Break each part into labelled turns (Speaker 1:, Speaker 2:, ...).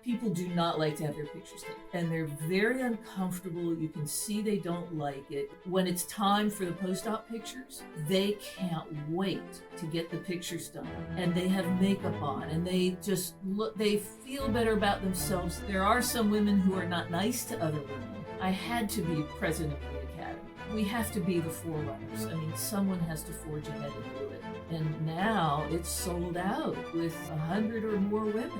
Speaker 1: People do not like to have their pictures taken, and they're very uncomfortable. You can see they don't like it. When it's time for the post-op pictures, they can't wait to get the pictures done, and they have makeup on, and they just look, they feel better about themselves. There are some women who are not nice to other women. I had to be president of the academy. We have to be the forerunners. I mean, someone has to forge ahead and do it. And now it's sold out with 100 or more women.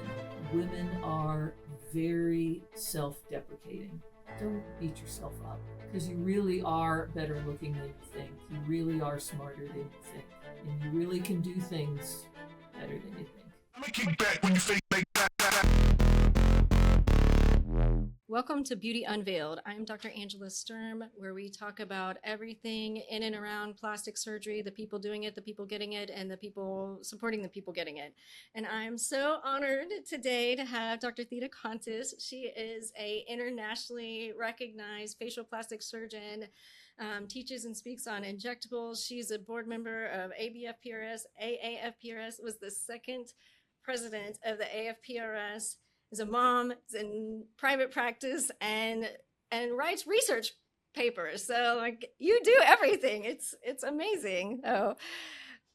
Speaker 1: Women are very self-deprecating. Don't beat yourself up, because you really are better looking than you think. You really are smarter than you think. And you really can do things better than you think.
Speaker 2: I'm gonna kick back when you fake that.
Speaker 3: Welcome to Beauty Unveiled. I'm Dr. Angela Sturm, where we talk about everything in and around plastic surgery, the people doing it, the people getting it, and the people supporting the people getting it. And I'm so honored today to have Dr. Theda Kontis. She is an internationally recognized facial plastic surgeon, teaches and speaks on injectables. She's a board member of ABFPRS. AAFPRS, was the second president of the AFPRS. Is a mom, is in private practice, and writes research papers. So like, you do everything. It's amazing. So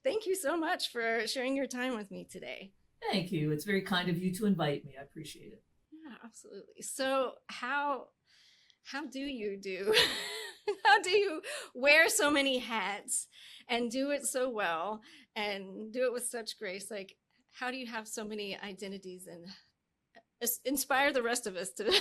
Speaker 3: thank you so much for sharing your time with me today.
Speaker 1: Thank you. It's very kind of you to invite me. I appreciate it.
Speaker 3: Yeah, absolutely. So how do you do? How do you wear so many hats and do it so well and do it with such grace? Like, how do you have so many identities and inspire the rest of us to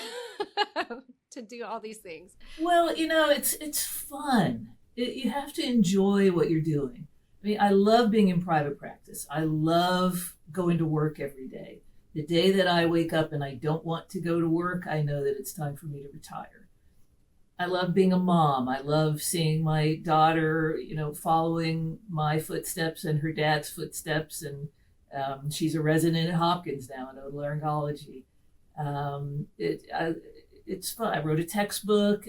Speaker 3: to do all these things?
Speaker 1: Well, you know, it's fun. You have to enjoy what you're doing. I mean, I love being in private practice. I love going to work every day. The day that I wake up and I don't want to go to work, I know that it's time for me to retire. I love being a mom. I love seeing my daughter, you know, following my footsteps and her dad's footsteps. And she's a resident at Hopkins now in otolaryngology. It's fun. I wrote a textbook.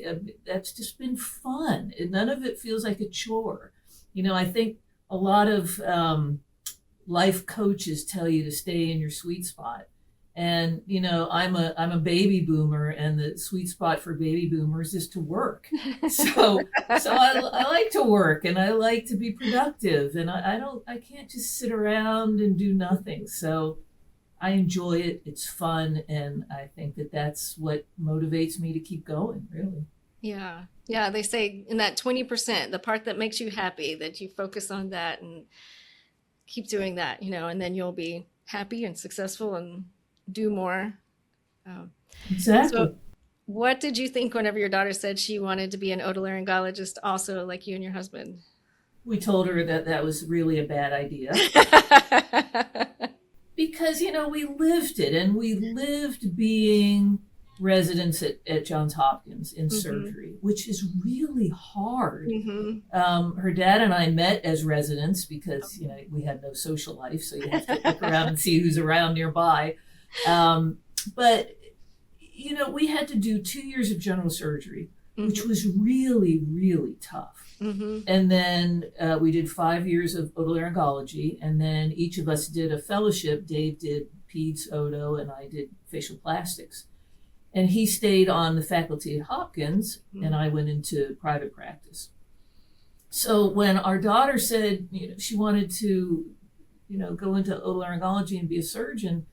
Speaker 1: That's just been fun. And none of it feels like a chore. You know, I think a lot of life coaches tell you to stay in your sweet spot. And, you know, I'm a baby boomer, and the sweet spot for baby boomers is to work. So I like to work, and I like to be productive, and I can't just sit around and do nothing. So I enjoy it. It's fun. And I think that that's what motivates me to keep going, really.
Speaker 3: Yeah. Yeah. They say in that 20%, the part that makes you happy, that you focus on that and keep doing that, you know, and then you'll be happy and successful and do more.
Speaker 1: Exactly.
Speaker 3: So what did you think whenever your daughter said she wanted to be an otolaryngologist also, like you and your husband?
Speaker 1: We told her that that was really a bad idea. Because, you know, we lived it, and we lived being residents at Johns Hopkins in surgery, which is really hard. Her dad and I met as residents because, you know, we had no social life, so you have to look around and see who's around nearby. But, you know, we had to do 2 years of general surgery, which was really, really tough. And then we did 5 years of otolaryngology, and then each of us did a fellowship. Dave did peds oto, and I did facial plastics. And he stayed on the faculty at Hopkins, and I went into private practice. So when our daughter said, you know, she wanted to, you know, go into otolaryngology and be a surgeon,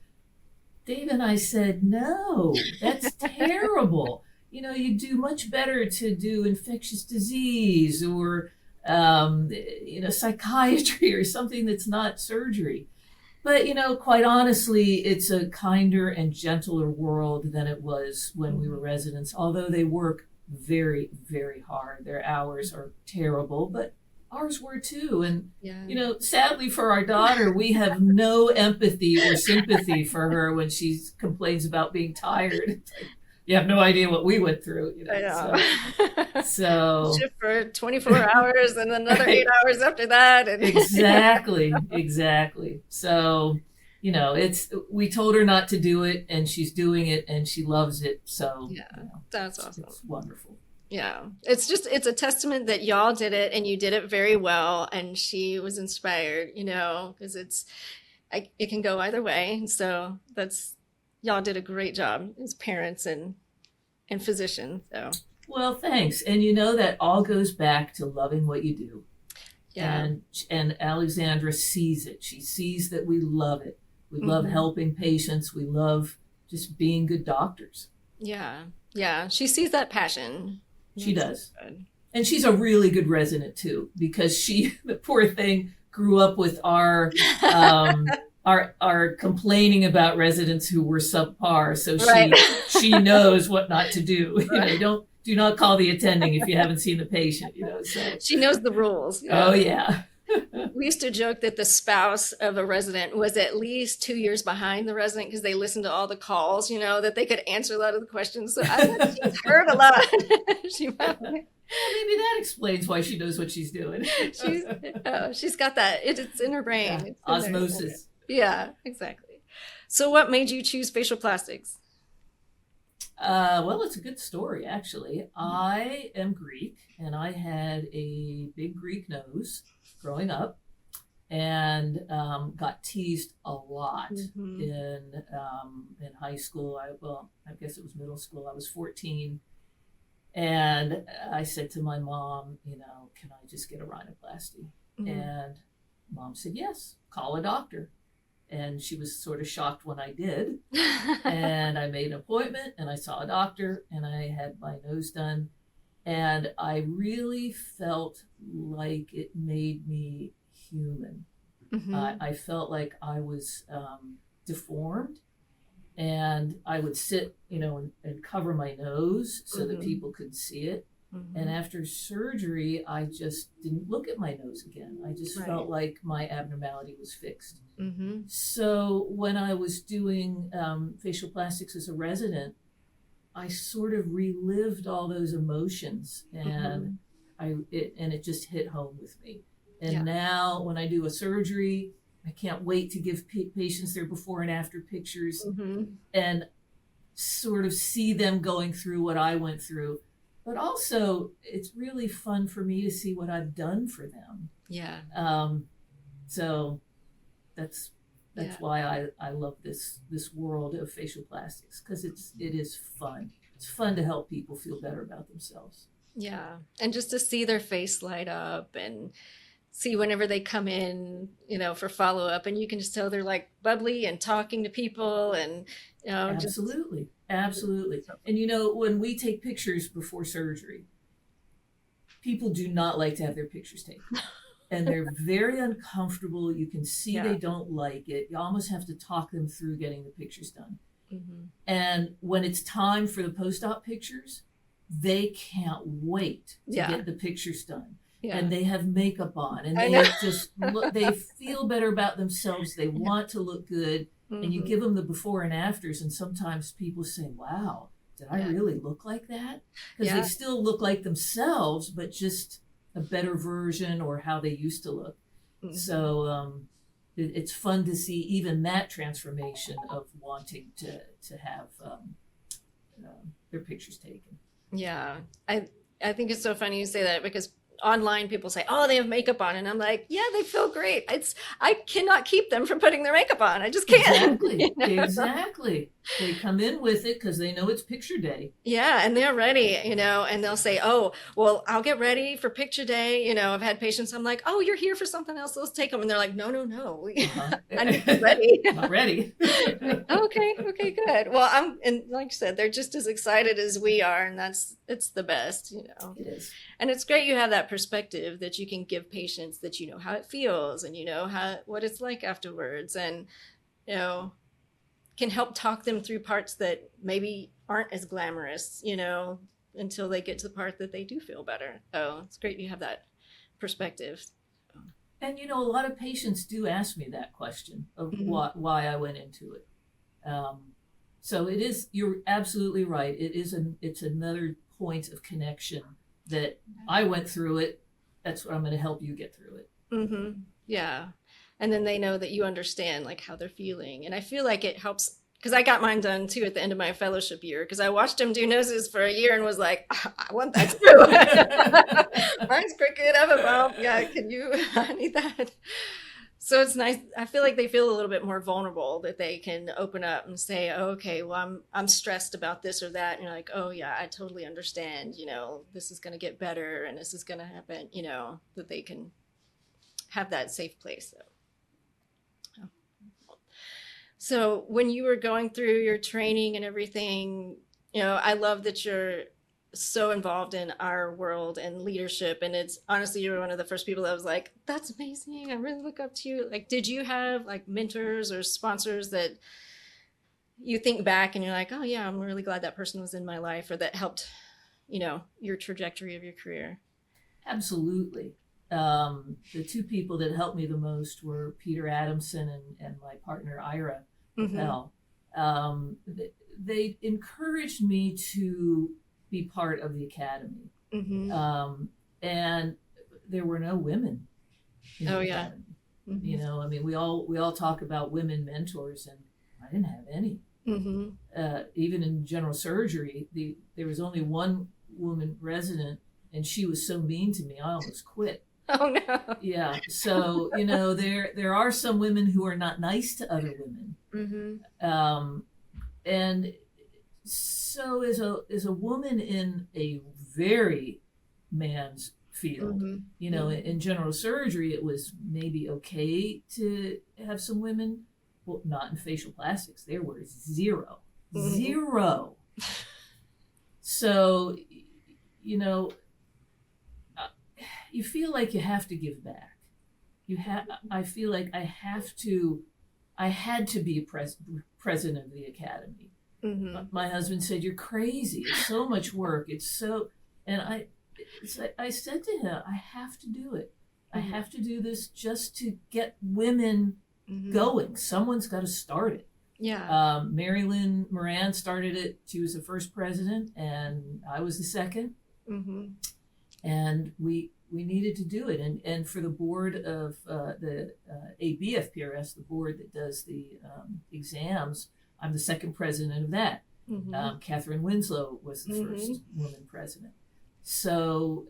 Speaker 1: Dave and I said, no, that's terrible. You know, you do much better to do infectious disease or, you know, psychiatry or something that's not surgery. But, you know, quite honestly, it's a kinder and gentler world than it was when we were residents, although they work very, very hard. Their hours are terrible, but ours were too. And, you know, sadly for our daughter, we have no empathy or sympathy for her when she complains about being tired. You have no idea what we went through. You know,
Speaker 3: I know.
Speaker 1: So
Speaker 3: shift for 24 hours and another 8 hours after that. And
Speaker 1: exactly. So, you know, we told her not to do it, and she's doing it, and she loves it. So
Speaker 3: yeah,
Speaker 1: you know,
Speaker 3: that's awesome.
Speaker 1: It's wonderful.
Speaker 3: Yeah, it's a testament that y'all did it, and you did it very well, and she was inspired, you know, because it can go either way. So that's y'all did a great job as parents and physicians. So
Speaker 1: Well, thanks. And that all goes back to loving what you do.
Speaker 3: yeah.
Speaker 1: And Alexandra sees it. She sees that we love it. We love helping patients. We love just being good doctors.
Speaker 3: Yeah. Yeah. She sees that passion.
Speaker 1: She does.
Speaker 3: Good.
Speaker 1: And she's a really good resident too, because she, the poor thing, grew up with our complaining about residents who were subpar. So she knows what not to do.
Speaker 3: Right.
Speaker 1: Do not call the attending if you haven't seen the patient. So
Speaker 3: She knows the rules.
Speaker 1: oh yeah.
Speaker 3: We used to joke that the spouse of a resident was at least 2 years behind the resident because they listened to all the calls, that they could answer a lot of the questions. So I think she's heard a lot.
Speaker 1: Maybe that explains why she knows what she's doing.
Speaker 3: She's got that. It's in her brain.
Speaker 1: Yeah.
Speaker 3: It's in
Speaker 1: Osmosis.
Speaker 3: Yeah, exactly. So what made you choose facial plastics?
Speaker 1: Well, it's a good story, actually. I am Greek, and I had a big Greek nose growing up, and got teased a lot in high school. I guess it was middle school. I was 14, and I said to my mom, can I just get a rhinoplasty? And mom said, yes, call a doctor. And she was sort of shocked when I did. And I made an appointment and I saw a doctor and I had my nose done. And I really felt like it made me human. I felt like I was deformed, and I would sit, and cover my nose so that people could see it. And after surgery, I just didn't look at my nose again. I just felt like my abnormality was fixed. So when I was doing facial plastics as a resident, I sort of relived all those emotions, and it just hit home with me. And now when I do a surgery, I can't wait to give patients their before and after pictures and sort of see them going through what I went through. But also, it's really fun for me to see what I've done for them.
Speaker 3: Yeah.
Speaker 1: So that's why I love this world of facial plastics, because it is fun. It's fun to help people feel better about themselves.
Speaker 3: Yeah, and just to see their face light up and see whenever they come in, for follow up, and you can just tell they're like bubbly and talking to people, and
Speaker 1: absolutely. Absolutely. And when we take pictures before surgery, people do not like to have their pictures taken. And they're very uncomfortable. You can see they don't like it. You almost have to talk them through getting the pictures done. And when it's time for the post-op pictures, they can't wait to get the pictures done. And they have makeup on, and they feel better about themselves. They want to look good. And you give them the before and afters, and sometimes people say, wow, did I really look like that? Because they still look like themselves, but just a better version or how they used to look. So it's fun to see even that transformation of wanting to have their pictures taken.
Speaker 3: Yeah, I think it's so funny you say that, because online people say, oh, they have makeup on, and I'm like, yeah, they feel great. I cannot keep them from putting their makeup on. I just can't.
Speaker 1: Exactly. They come in with it because they know it's picture day.
Speaker 3: Yeah, and they're ready, and they'll say, oh, well, I'll get ready for picture day. I've had patients, I'm like, oh, you're here for something else, let's take them. And they're like, no. I need to be ready.
Speaker 1: Not ready.
Speaker 3: Okay, good. Well, and like you said, they're just as excited as we are, and it's the best,
Speaker 1: It is.
Speaker 3: And it's great you have that perspective that you can give patients, that how it feels, and what it's like afterwards, and can help talk them through parts that maybe aren't as glamorous, until they get to the part that they do feel better. So it's great you have that perspective.
Speaker 1: And a lot of patients do ask me that question of why I went into it. So it is. You're absolutely right. It's another point of connection that I went through it. That's what I'm going to help you get through it.
Speaker 3: Yeah. And then they know that you understand like how they're feeling. And I feel like it helps, because I got mine done too at the end of my fellowship year, because I watched them do noses for a year and was like, I want that too. Mine's crooked. I have a bump. Yeah, I need that. So it's nice. I feel like they feel a little bit more vulnerable, that they can open up and say, oh, okay, well, I'm stressed about this or that. And you're like, oh yeah, I totally understand. This is going to get better and this is going to happen, that they can have that safe place. So when you were going through your training and everything, I love that you're so involved in our world and leadership. And it's honestly, you were one of the first people that was like, that's amazing. I really look up to you. Like, did you have like mentors or sponsors that you think back and you're like, oh yeah, I'm really glad that person was in my life, or that helped, your trajectory of your career?
Speaker 1: Absolutely. The two people that helped me the most were Peter Adamson and my partner Ira Papel. They encouraged me to be part of the academy, and there were no women in the academy. I mean, we all talk about women mentors, and I didn't have any. Even in general surgery, there was only one woman resident, and she was so mean to me, I almost quit.
Speaker 3: Oh no.
Speaker 1: Yeah. So, there are some women who are not nice to other women. And so as a woman in a very man's field, in general surgery, it was maybe okay to have some women. Well, not in facial plastics. There were zero. So, you feel like you have to give back. I feel like I had to be president of the academy. My husband said, "You're crazy. It's so much work. And I said to him, I have to do it. I have to do this just to get women going. Someone's got to start it."
Speaker 3: Yeah.
Speaker 1: Mary Lynn Moran started it. She was the first president, and I was the second. And we needed to do it. And for the board of the ABFPRS, the board that does the exams, I'm the second president of that. Catherine Winslow was the first woman president. So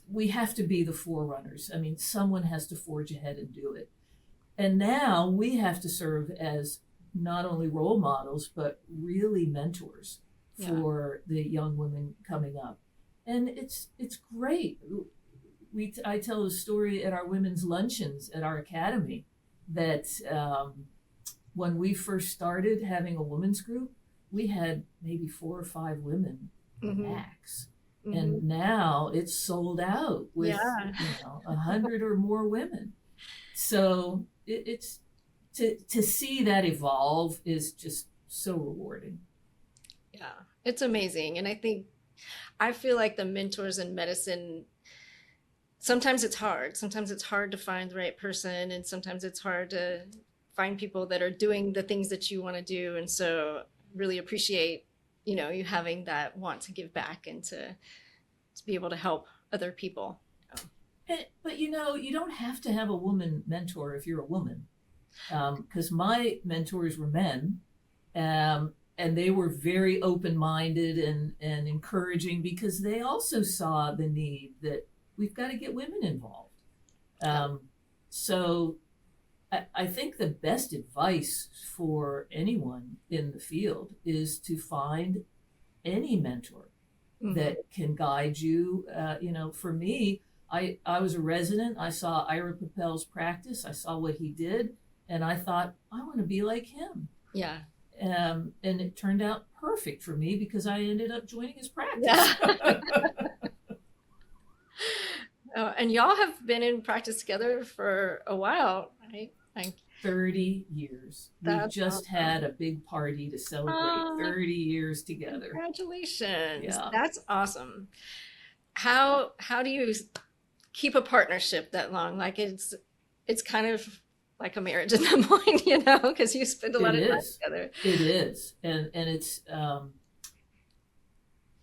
Speaker 1: we have to be the forerunners. I mean, someone has to forge ahead and do it. And now we have to serve as not only role models, but really mentors for the young women coming up. And it's great. I tell a story at our women's luncheons at our academy that when we first started having a women's group, we had maybe 4 or 5 women max. And now it's sold out with 100 or more women. So it's to see that evolve is just so rewarding.
Speaker 3: Yeah, it's amazing. And I feel like the mentors in medicine, sometimes it's hard. Sometimes it's hard to find the right person, and sometimes it's hard to find people that are doing the things that you want to do. And so really appreciate, you having that want to give back and to be able to help other people.
Speaker 1: But you don't have to have a woman mentor if you're a woman, because my mentors were men, and they were very open-minded and encouraging, because they also saw the need that we've got to get women involved. So I think the best advice for anyone in the field is to find any mentor that can guide you. For me, I was a resident. I saw Ira Papel's practice. I saw what he did, and I thought, I want to be like him.
Speaker 3: Yeah.
Speaker 1: And it turned out perfect for me, because I ended up joining his practice.
Speaker 3: Yeah. And y'all have been in practice together for a while, right?
Speaker 1: 30 years. We just
Speaker 3: awesome.
Speaker 1: had a big party to celebrate 30 years together.
Speaker 3: Congratulations.
Speaker 1: Yeah.
Speaker 3: That's awesome. How do you keep a partnership that long? Like it's kind of like a marriage at that point, because you spend a lot of time together.
Speaker 1: It is. And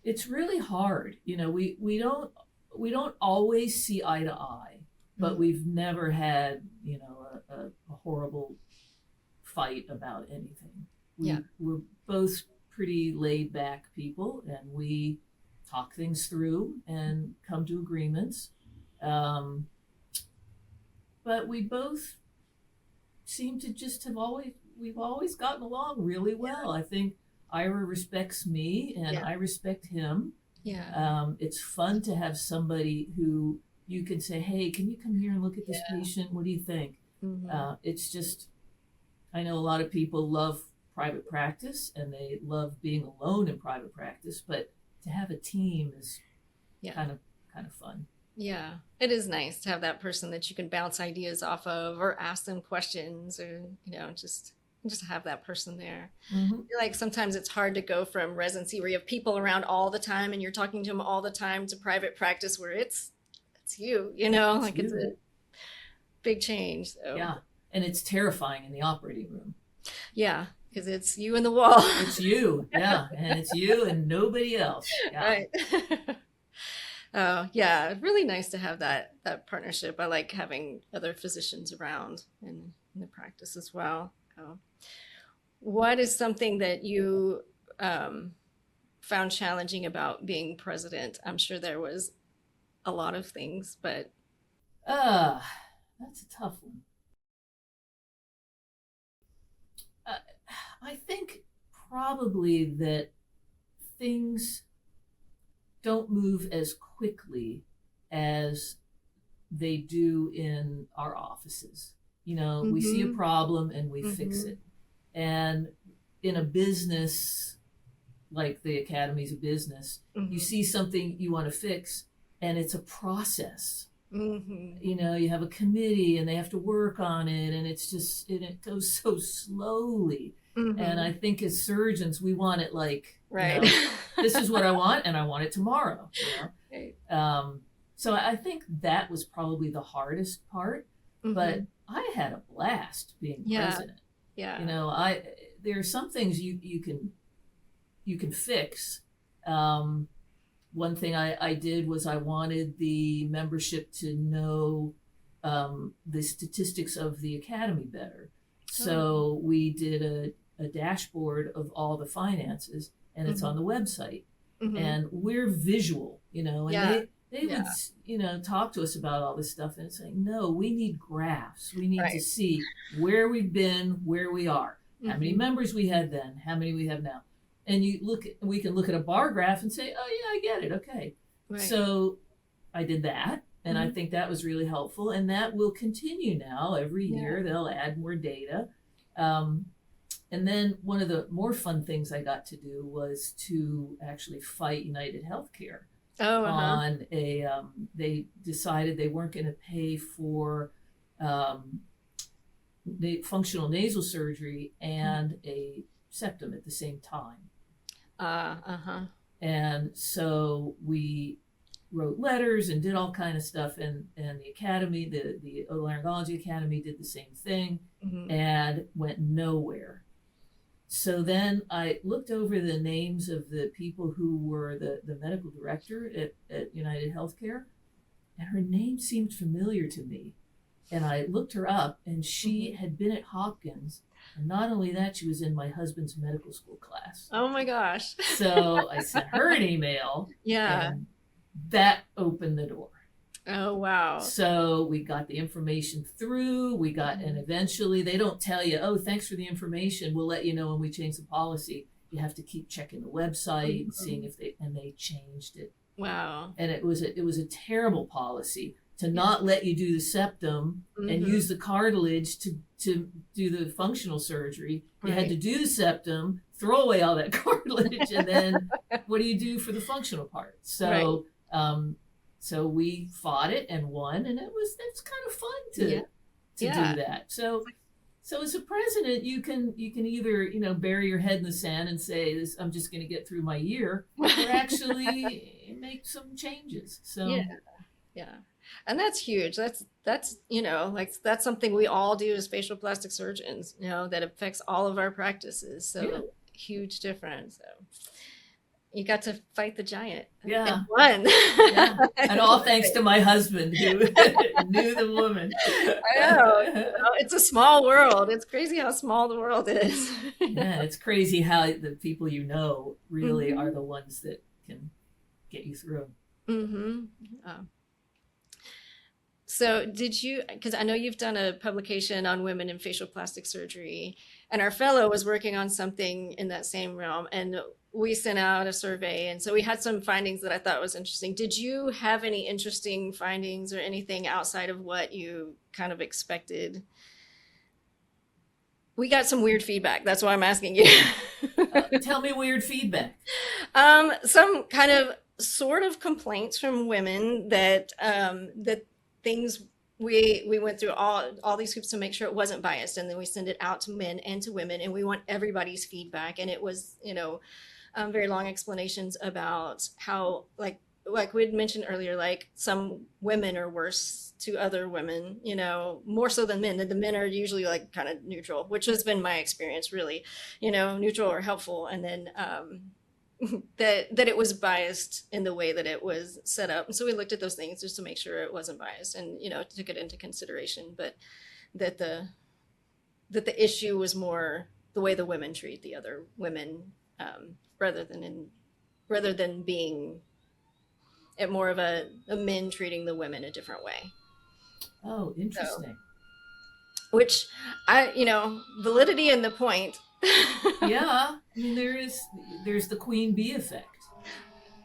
Speaker 1: it's really hard. We don't always see eye to eye, but we've never had, a horrible fight about anything. We're both pretty laid back people, and we talk things through and come to agreements. but we both seem to just we've always gotten along really well. I think Ira respects me and I respect him.
Speaker 3: Yeah.
Speaker 1: It's fun to have somebody who you can say, hey, can you come here and look at this patient? What do you think? It's just, I know a lot of people love private practice and they love being alone in private practice, but to have a team is kind of fun.
Speaker 3: Yeah, it is nice to have that person that you can bounce ideas off of or ask them questions or, just have that person there. I feel like sometimes it's hard to go from residency where you have people around all the time and you're talking to them all the time to private practice where it's you, it's a big change. So.
Speaker 1: Yeah, and it's terrifying in the operating room.
Speaker 3: Yeah, because it's you and the wall.
Speaker 1: It's you, and it's you and nobody else. Yeah.
Speaker 3: Right. Oh, yeah, really nice to have that partnership. I like having other physicians around in the practice as well. What is something that you found challenging about being president? I'm sure there was a lot of things, but
Speaker 1: that's a tough one. I think probably that things don't move as quickly as they do in our offices. We see a problem and we fix it. And in a business, like the Academies of Business, you see something you want to fix and it's a process. You have a committee and they have to work on it and it goes so slowly. And I think as surgeons, we want it like, this is what I want and I want it tomorrow.
Speaker 3: Right.
Speaker 1: So I think that was probably the hardest part, but I had a blast being president.
Speaker 3: Yeah.
Speaker 1: There are some things you can fix. One thing I did was I wanted the membership to know the statistics of the academy better. So we did a dashboard of all the finances, and it's on the website. And we're visual, and they would, talk to us about all this stuff, and it's like, no, we need graphs. We need to see where we've been, where we are, how many members we had then, how many we have now. And we can look at a bar graph and say, oh yeah, I get it. Okay. Right. So I did that. And I think that was really helpful. And that will continue now. Every year they'll add more data. And then one of the more fun things I got to do was to actually fight UnitedHealthcare on they decided they weren't going to pay for functional nasal surgery and a septum at the same time. And so we wrote letters and did all kind of stuff, and the academy, the otolaryngology academy, did the same thing and went nowhere. So then I looked over the names of the people who were the medical director at UnitedHealthcare, and her name seemed familiar to me. And I looked her up, and she had been at Hopkins. And not only that, she was in my husband's medical school class.
Speaker 3: Oh my gosh.
Speaker 1: So I sent her an email.
Speaker 3: Yeah.
Speaker 1: And that opened the door.
Speaker 3: Oh, wow.
Speaker 1: So we got the information through, and eventually they don't tell you, oh, thanks for the information. We'll let you know when we change the policy. You have to keep checking the website and seeing if they changed it.
Speaker 3: Wow.
Speaker 1: And it was a terrible policy to not let you do the septum and use the cartilage to do the functional surgery. You had to do the septum, throw away all that cartilage, and then what do you do for the functional part? So so we fought it and won, and it's kind of fun to do that. So as a president, you can either bury your head in the sand and say, I'm just going to get through my year, or actually make some changes. So
Speaker 3: yeah. And that's huge. That's that's something we all do as facial plastic surgeons, that affects all of our practices. So huge difference. So you got to fight the giant.
Speaker 1: Yeah.
Speaker 3: And won.
Speaker 1: And all thanks to my husband who knew the woman.
Speaker 3: I know. It's a small world. It's crazy how small the world is.
Speaker 1: Yeah, it's crazy how the people really are the ones that can get you through.
Speaker 3: So did you, because I know you've done a publication on women in facial plastic surgery, and our fellow was working on something in that same realm, and we sent out a survey, and so we had some findings that I thought was interesting. Did you have any interesting findings or anything outside of what you kind of expected? We got some weird feedback. That's why I'm asking you.
Speaker 1: Tell me weird feedback.
Speaker 3: Some kind of sort of complaints from women that that things we went through all these hoops to make sure it wasn't biased, and then we send it out to men and to women, and we want everybody's feedback. And it was, very long explanations about how like we had mentioned earlier, like some women are worse to other women, more so than men. That the men are usually like kind of neutral, which has been my experience, really, neutral or helpful. And then that it was biased in the way that it was set up. And so we looked at those things just to make sure it wasn't biased, and took it into consideration, but that the issue was more the way the women treat the other women, rather than being at more of a men treating the women a different way.
Speaker 1: Oh, interesting.
Speaker 3: So, which validity in the point.
Speaker 1: Yeah, I mean, there's the queen bee effect,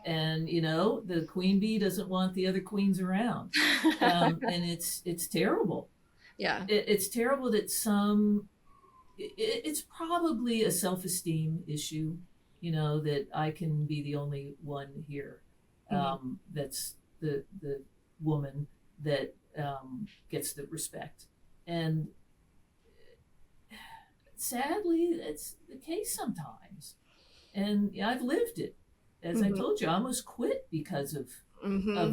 Speaker 1: and the queen bee doesn't want the other queens around, and it's terrible.
Speaker 3: Yeah,
Speaker 1: it's terrible that it's probably a self-esteem issue, that I can be the only one here, that's the woman that gets the respect, and sadly, that's the case sometimes. And I've lived it. As I told you, I almost quit because of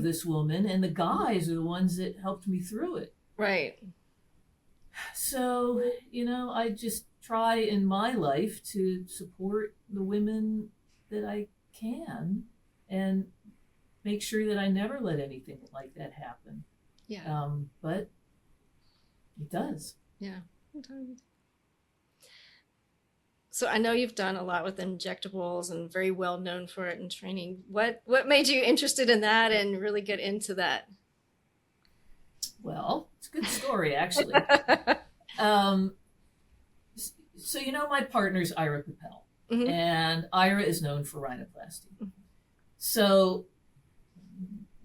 Speaker 1: this woman, and the guys are the ones that helped me through it.
Speaker 3: Right.
Speaker 1: So, I just try in my life to support the women that I can and make sure that I never let anything like that happen.
Speaker 3: Yeah.
Speaker 1: But it does.
Speaker 3: Yeah. Sometimes. So I know you've done a lot with injectables and very well known for it in training. What made you interested in that and really get into that?
Speaker 1: Well, it's a good story, actually. So my partner's Ira Papel, and Ira is known for rhinoplasty. So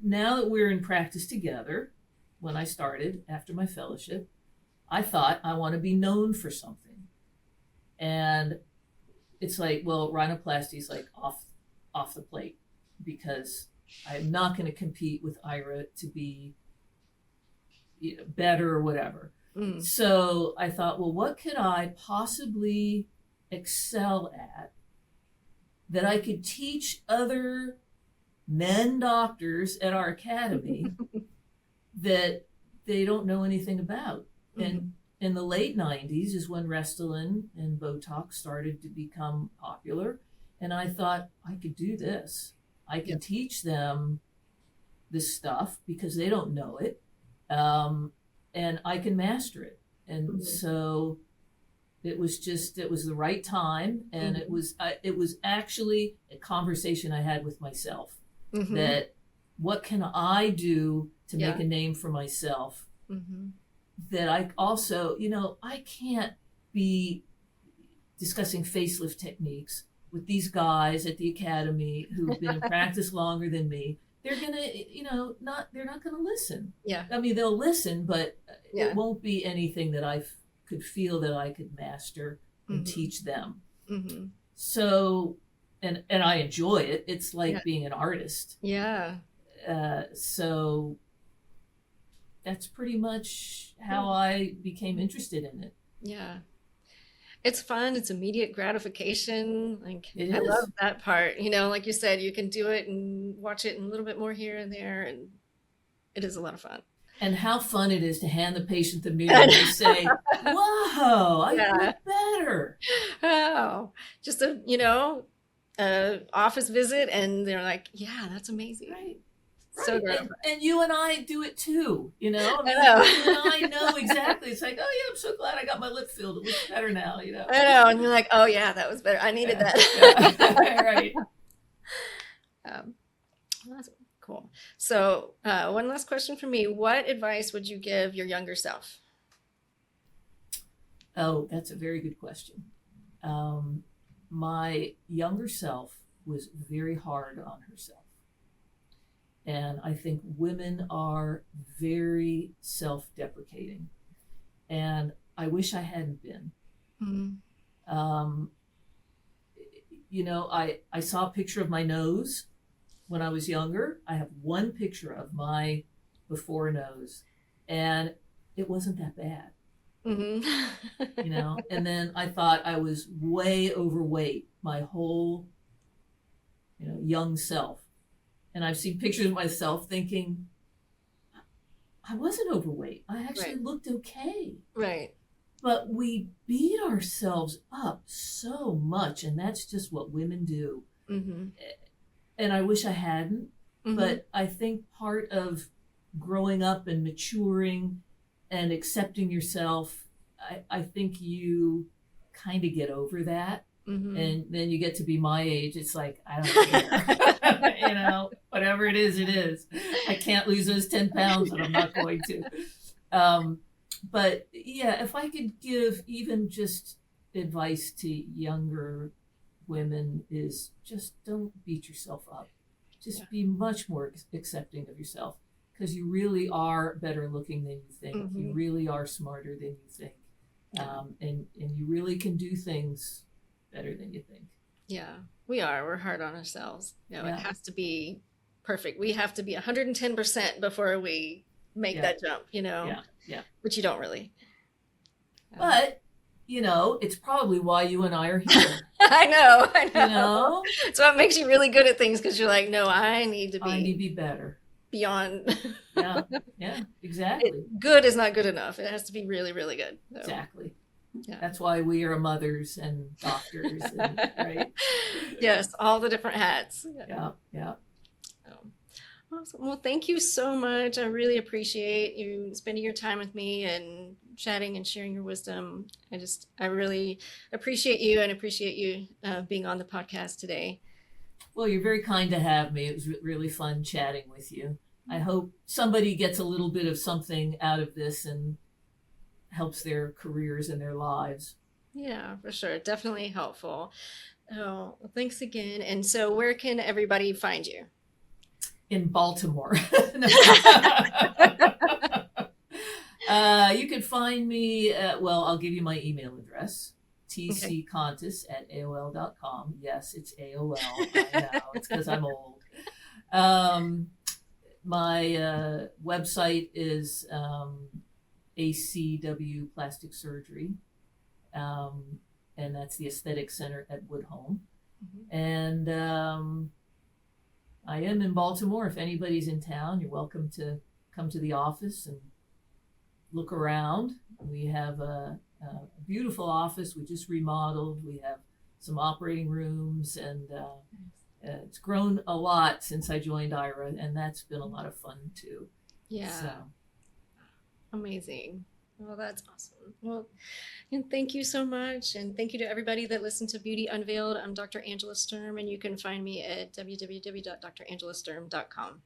Speaker 1: now that we're in practice together, when I started after my fellowship, I thought I want to be known for something. And it's like, well, rhinoplasty is like off the plate, because I'm not going to compete with Ira to be better or whatever. So I thought, well, what could I possibly excel at that I could teach other men doctors at our academy that they don't know anything about? And in the late 90s is when Restylane and Botox started to become popular. And I thought, I could do this. I can teach them this stuff because they don't know it. And I can master it. And so it was the right time. And it was actually a conversation I had with myself, that what can I do to make a name for myself? That I also, I can't be discussing facelift techniques with these guys at the academy who've been in practice longer than me. They're gonna, they're not gonna listen.
Speaker 3: Yeah.
Speaker 1: I mean, they'll listen, but it won't be anything that I could feel that I could master and teach them. So, and I enjoy it. It's like being an artist.
Speaker 3: Yeah.
Speaker 1: So that's pretty much how I became interested in it.
Speaker 3: Yeah. It's fun. It's immediate gratification. Like,
Speaker 1: It
Speaker 3: I
Speaker 1: is.
Speaker 3: love that part. Like you said, you can do it and watch it and a little bit more here and there. And it is a lot of fun.
Speaker 1: And how fun it is to hand the patient the mirror and they say, whoa, I look better.
Speaker 3: Oh, just a office visit, and they're like, yeah, that's amazing.
Speaker 1: Right.
Speaker 3: So gratifying.
Speaker 1: And you and I do it too,
Speaker 3: I know.
Speaker 1: You and I know exactly. It's like, oh yeah, I'm so glad I got my lip filled. It looks better now,
Speaker 3: I know. And you're like, oh yeah, that was better. I needed that.
Speaker 1: Yeah. Right.
Speaker 3: Awesome. Cool. So one last question for me. What advice would you give your younger self?
Speaker 1: Oh, that's a very good question. My younger self was very hard on herself. And I think women are very self-deprecating. And I wish I hadn't been.
Speaker 3: Mm-hmm.
Speaker 1: I saw a picture of my nose when I was younger. I have one picture of my before nose, and it wasn't that bad.
Speaker 3: Mm-hmm.
Speaker 1: And then I thought I was way overweight my whole, young self. And I've seen pictures of myself thinking, I wasn't overweight. I actually
Speaker 3: Right.
Speaker 1: looked okay.
Speaker 3: Right.
Speaker 1: But we beat ourselves up so much, and that's just what women do.
Speaker 3: Mm-hmm.
Speaker 1: And I wish I hadn't,
Speaker 3: Mm-hmm.
Speaker 1: but I think part of growing up and maturing and accepting yourself, I think you kind of get over that.
Speaker 3: Mm-hmm.
Speaker 1: And then you get to be my age, it's like, I don't care. Whatever it is, it is. I can't lose those 10 pounds, and I'm not going to. But yeah, if I could give even just advice to younger women is just don't beat yourself up. Just be much more accepting of yourself, because you really are better looking than you think.
Speaker 3: Mm-hmm.
Speaker 1: You really are smarter than you think. And you really can do things better than you think.
Speaker 3: Yeah, we are. We're hard on ourselves. It
Speaker 1: Yeah.
Speaker 3: has to be perfect. We have to be 110% before we make that jump,
Speaker 1: Yeah.
Speaker 3: Which you don't really.
Speaker 1: But, it's probably why you and I are here.
Speaker 3: I know. It's what makes you really good at things, because you're like, no, I need to
Speaker 1: be better.
Speaker 3: Beyond.
Speaker 1: Yeah, exactly.
Speaker 3: Good is not good enough. It has to be really, really good. So,
Speaker 1: Exactly.
Speaker 3: yeah.
Speaker 1: That's why we are mothers and doctors, right?
Speaker 3: Yes, all the different hats.
Speaker 1: Yeah.
Speaker 3: Awesome. Well, thank you so much. I really appreciate you spending your time with me and chatting and sharing your wisdom. I really appreciate you, and appreciate you being on the podcast today.
Speaker 1: Well, you're very kind to have me. It was really fun chatting with you. I hope somebody gets a little bit of something out of this and helps their careers and their lives.
Speaker 3: Yeah, for sure. Definitely helpful. Oh, well, thanks again. And so where can everybody find you?
Speaker 1: In Baltimore. You can find me I'll give you my email address, tckontis@aol.com. Yes, it's AOL. I know, it's because I'm old. My website is ACW Plastic Surgery, and that's the Aesthetic Center at Woodhome. Mm-hmm. And I am in Baltimore. If anybody's in town, you're welcome to come to the office and look around. We have a beautiful office. We just remodeled. We have some operating rooms, and it's grown a lot since I joined Ira, and that's been a lot of fun too.
Speaker 3: Yeah.
Speaker 1: So.
Speaker 3: Amazing. Well, that's awesome. Well, and thank you so much. And thank you to everybody that listened to Beauty Unveiled. I'm Dr. Angela Sturm, and you can find me at www.drangelasturm.com.